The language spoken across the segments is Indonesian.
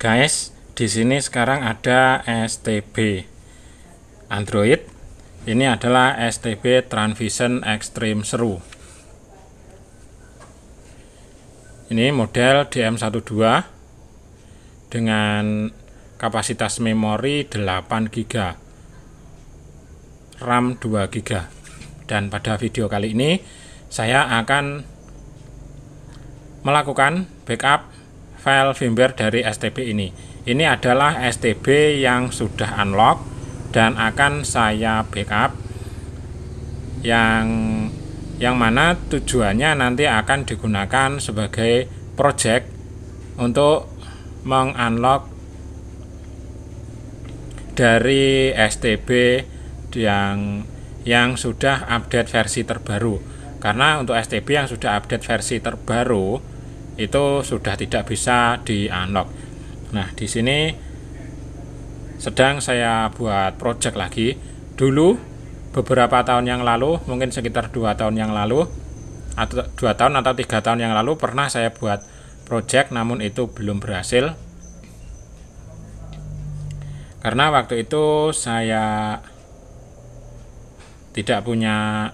Guys, di sini sekarang ada STB Android. Ini adalah STB Transvision Extreme Seru. Ini model DM12 dengan kapasitas memori 8 GB, RAM 2 GB. Dan pada video kali ini saya akan melakukan backup file firmware dari STB ini. Ini adalah STB yang sudah unlock dan akan saya backup, yang mana tujuannya nanti akan digunakan sebagai project untuk mengunlock dari STB yang sudah update versi terbaru. Karena untuk STB yang sudah update versi terbaru itu sudah tidak bisa di-unlock. Nah, di sini sedang saya buat project lagi. Dulu beberapa tahun yang lalu, mungkin sekitar 2 tahun yang lalu, atau 2 tahun atau 3 tahun yang lalu pernah saya buat project, namun itu belum berhasil. Karena waktu itu saya tidak punya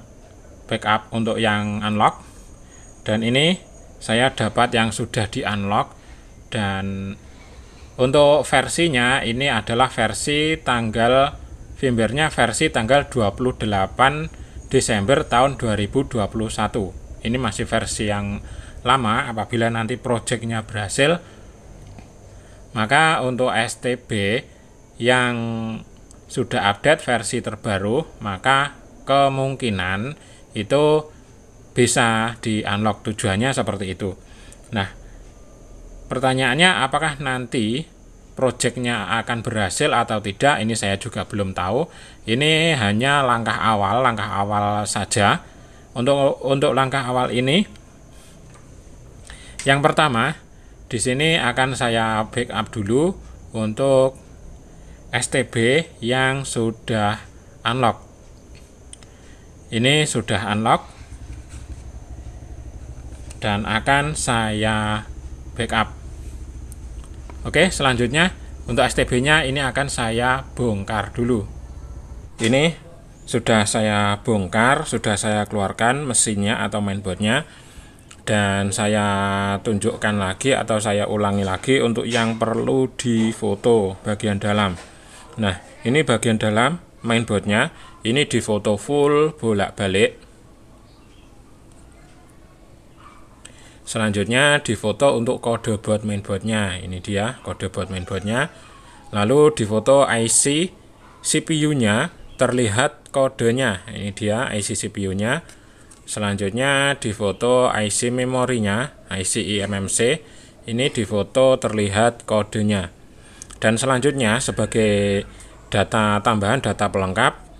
backup untuk yang unlock, dan ini saya dapat yang sudah di unlock. Dan untuk versinya ini adalah versi firmware-nya versi tanggal 28 Desember tahun 2021. Ini masih versi yang lama. Apabila nanti projectnya berhasil, maka untuk STB yang sudah update versi terbaru, maka kemungkinan itu bisa di unlock. Tujuannya seperti itu. Nah, pertanyaannya apakah nanti projectnya akan berhasil atau tidak, ini saya juga belum tahu. Ini hanya langkah awal saja. Untuk langkah awal ini, yang pertama di sini akan saya backup dulu untuk STB yang sudah unlock. Ini sudah unlock dan akan saya backup. Oke, selanjutnya untuk STB-nya ini akan saya bongkar dulu. Ini sudah saya bongkar, sudah saya keluarkan mesinnya atau mainboardnya, dan saya tunjukkan lagi atau saya ulangi lagi untuk yang perlu difoto bagian dalam. Nah, ini bagian dalam mainboardnya, ini difoto full bolak-balik. Selanjutnya difoto untuk kode board mainboardnya. Ini dia kode board mainboardnya. Lalu difoto IC CPU-nya, terlihat kodenya. Ini dia IC CPU-nya. Selanjutnya difoto IC memorinya, IC eMMC. Ini difoto, terlihat kodenya. Dan selanjutnya sebagai data tambahan, data pelengkap,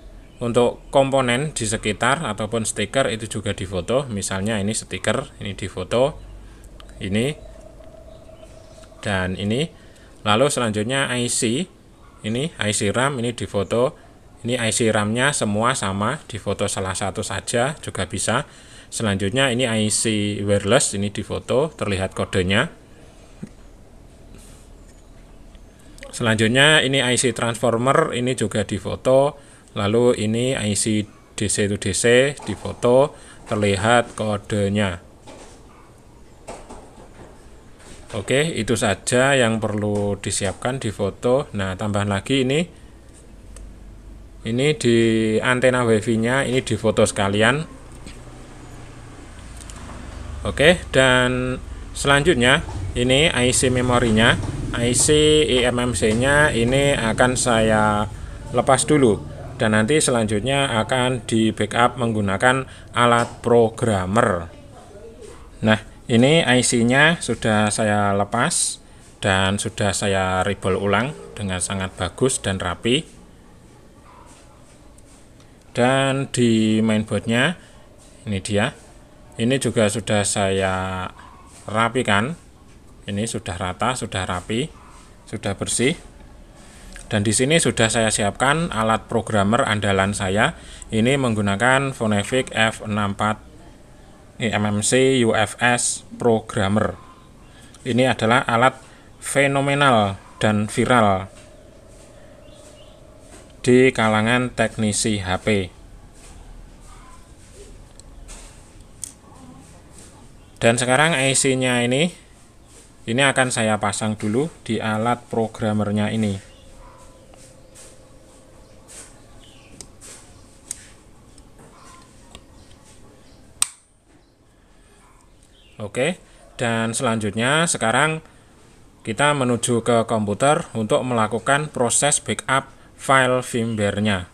untuk komponen di sekitar ataupun stiker itu juga difoto. Misalnya ini stiker, ini difoto, ini dan ini. Lalu selanjutnya IC, ini IC RAM, ini difoto. Ini IC RAM-nya semua sama, difoto salah satu saja juga bisa. Selanjutnya ini IC wireless, ini difoto, terlihat kodenya. Selanjutnya ini IC transformer, ini juga difoto. Lalu ini IC DC to DC difoto, terlihat kodenya. Oke, itu saja yang perlu disiapkan, difoto. Nah, tambahan lagi ini di antena wifi-nya, ini difoto sekalian. Oke, dan selanjutnya ini IC memorinya, IC eMMC-nya ini akan saya lepas dulu. Dan nanti selanjutnya akan di backup menggunakan alat programmer. Nah, ini IC-nya sudah saya lepas dan sudah saya rebel ulang dengan sangat bagus dan rapi. Dan di mainboardnya, ini dia. Ini juga sudah saya rapikan. Ini sudah rata, sudah rapi, sudah bersih. Dan di sini sudah saya siapkan alat programmer andalan saya. Ini menggunakan Phonevik F64 eMMC UFS Programmer. Ini adalah alat fenomenal dan viral di kalangan teknisi HP. Dan sekarang IC-nya ini akan saya pasang dulu di alat programmernya ini. Oke, dan selanjutnya sekarang kita menuju ke komputer untuk melakukan proses backup file firmware-nya.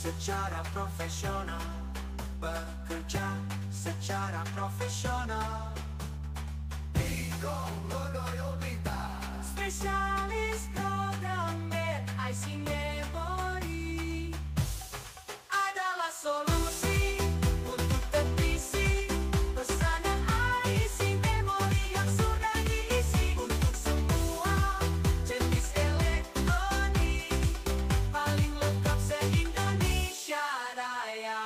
Secara profesional, bekerja secara profesional. Spesialis programmer IC memori adalah solusi untuk teknisi pesanan IC memori yang sudah diisi untuk semua jenis elektronik, paling lengkap se-Indonesia Raya.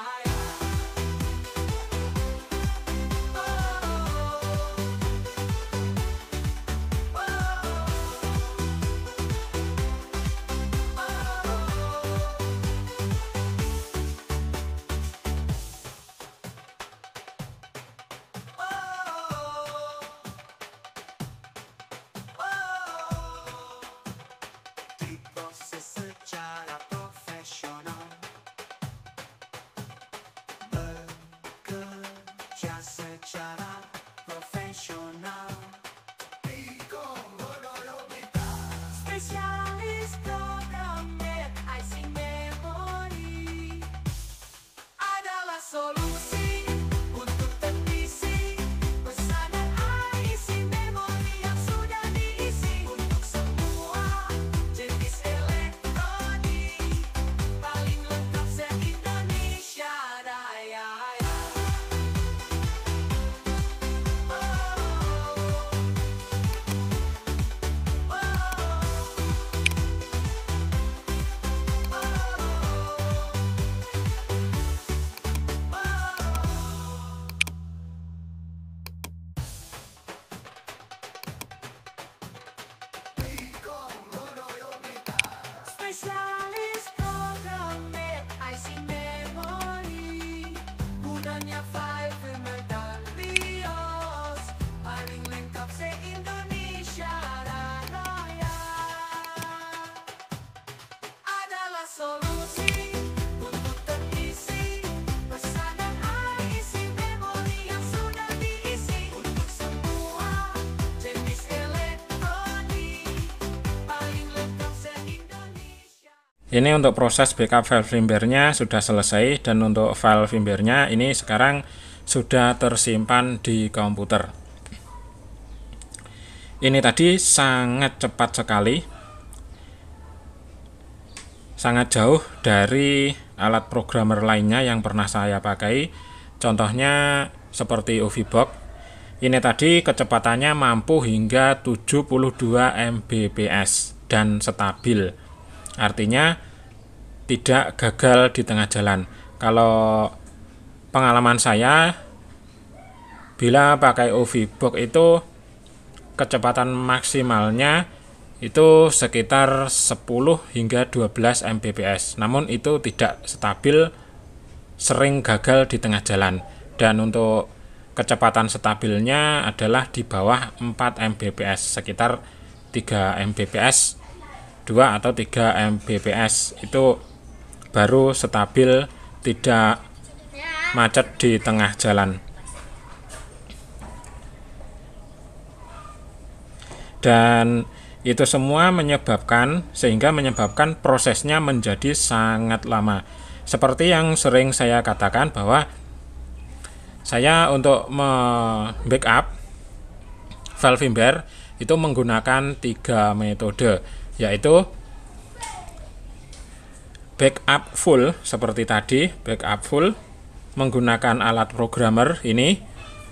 Diproses secara profesional, bekerja secara profesional. Spesialis programmer IC memori adalah solusi untuk teknisi pesanan IC memori yang sudah diisi untuk semua jenis elektronik, paling lengkap se-Indonesia Raya. Spesialis programmer IC memori, gunanya file firmware dan BIOS, paling lengkap se-Indonesia Raya. Adalah solusi untuk teknisi pesanan IC memori yang sudah diisi untuk semua jenis elektronik, paling lengkap se-Indonesia. Ini untuk proses backup file firmware-nya sudah selesai, dan untuk file firmware-nya ini sekarang sudah tersimpan di komputer. Ini tadi sangat cepat sekali, sangat jauh dari alat programmer lainnya yang pernah saya pakai. Contohnya seperti OVBox. ini tadi kecepatannya mampu hingga 72 Mbps dan stabil. Artinya tidak gagal di tengah jalan. Kalau pengalaman saya, bila pakai OVBox itu kecepatan maksimalnya itu sekitar 10 hingga 12 Mbps. Namun itu tidak stabil, sering gagal di tengah jalan. Dan untuk kecepatan stabilnya adalah di bawah 4 Mbps, sekitar 3 Mbps, 2 atau 3 Mbps itu baru stabil, tidak macet di tengah jalan. Dan itu semua sehingga menyebabkan prosesnya menjadi sangat lama. Seperti yang sering saya katakan bahwa saya untuk backup file firmware itu menggunakan 3 metode, yaitu backup full seperti tadi, backup full menggunakan alat programmer ini,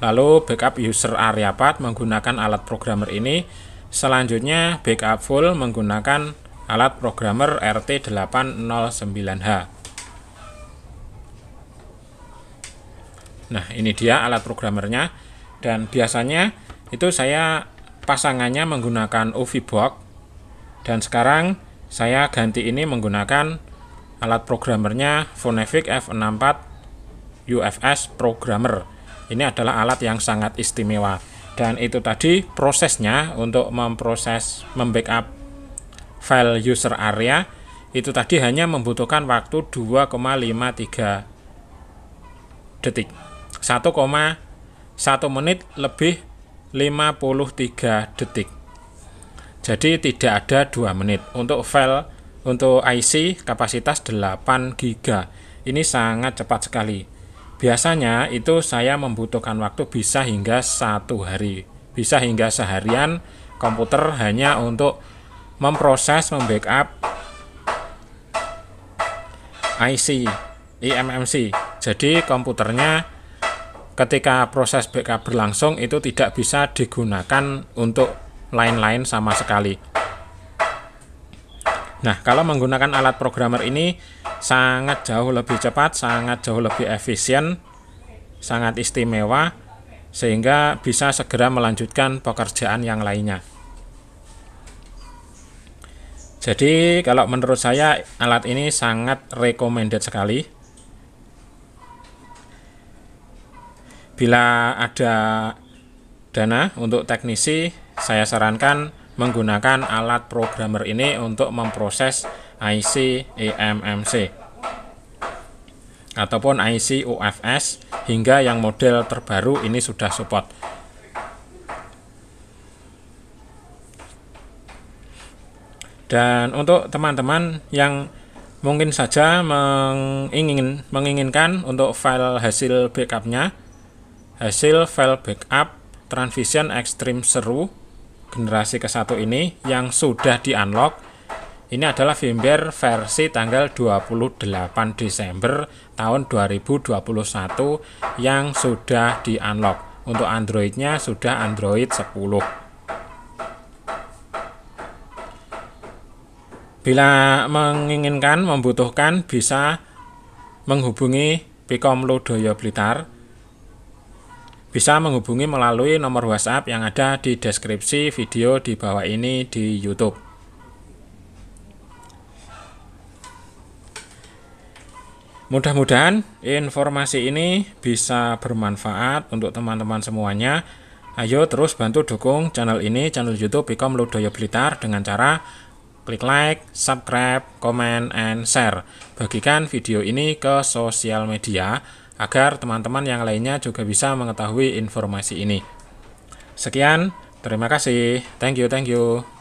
lalu backup user area path menggunakan alat programmer ini, selanjutnya backup full menggunakan alat programmer RT809H. Nah, ini dia alat programmernya, dan biasanya itu saya pasangannya menggunakan OVBox, dan sekarang saya ganti ini menggunakan alat programmernya Phonevik F64 UFS Programmer. Ini adalah alat yang sangat istimewa, dan itu tadi prosesnya untuk membackup file user area itu tadi hanya membutuhkan waktu 2,53 detik, 1,1 menit lebih 53 detik. Jadi tidak ada 2 menit. Untuk IC kapasitas 8 GB. Ini sangat cepat sekali. Biasanya itu saya membutuhkan waktu bisa hingga 1 hari, bisa hingga seharian komputer hanya untuk membackup IC eMMC. Jadi komputernya ketika proses backup berlangsung itu tidak bisa digunakan untuk lain-lain sama sekali. Nah, kalau menggunakan alat programmer ini sangat jauh lebih cepat, sangat jauh lebih efisien, sangat istimewa, sehingga bisa segera melanjutkan pekerjaan yang lainnya. Jadi kalau menurut saya alat ini sangat recommended sekali. Bila ada dana untuk teknisi, saya sarankan menggunakan alat programmer ini untuk memproses IC eMMC ataupun IC UFS hingga yang model terbaru ini sudah support. Dan untuk teman-teman yang mungkin saja menginginkan untuk file hasil backupnya, hasil file backup Transvision Extreme Seru generasi ke-1 ini yang sudah di-unlock, ini adalah firmware versi tanggal 28 Desember tahun 2021 yang sudah di-unlock. Untuk Android-nya sudah Android 10. Bila membutuhkan bisa menghubungi Pikom Ludoyo Blitar. Bisa menghubungi melalui nomor WhatsApp yang ada di deskripsi video di bawah ini di YouTube. Mudah-mudahan informasi ini bisa bermanfaat untuk teman-teman semuanya. Ayo terus bantu dukung channel ini, channel YouTube Pikom Ludoyo Blitar, dengan cara klik like, subscribe, comment, and share. Bagikan video ini ke sosial media agar teman-teman yang lainnya juga bisa mengetahui informasi ini. Sekian, terima kasih. Thank you.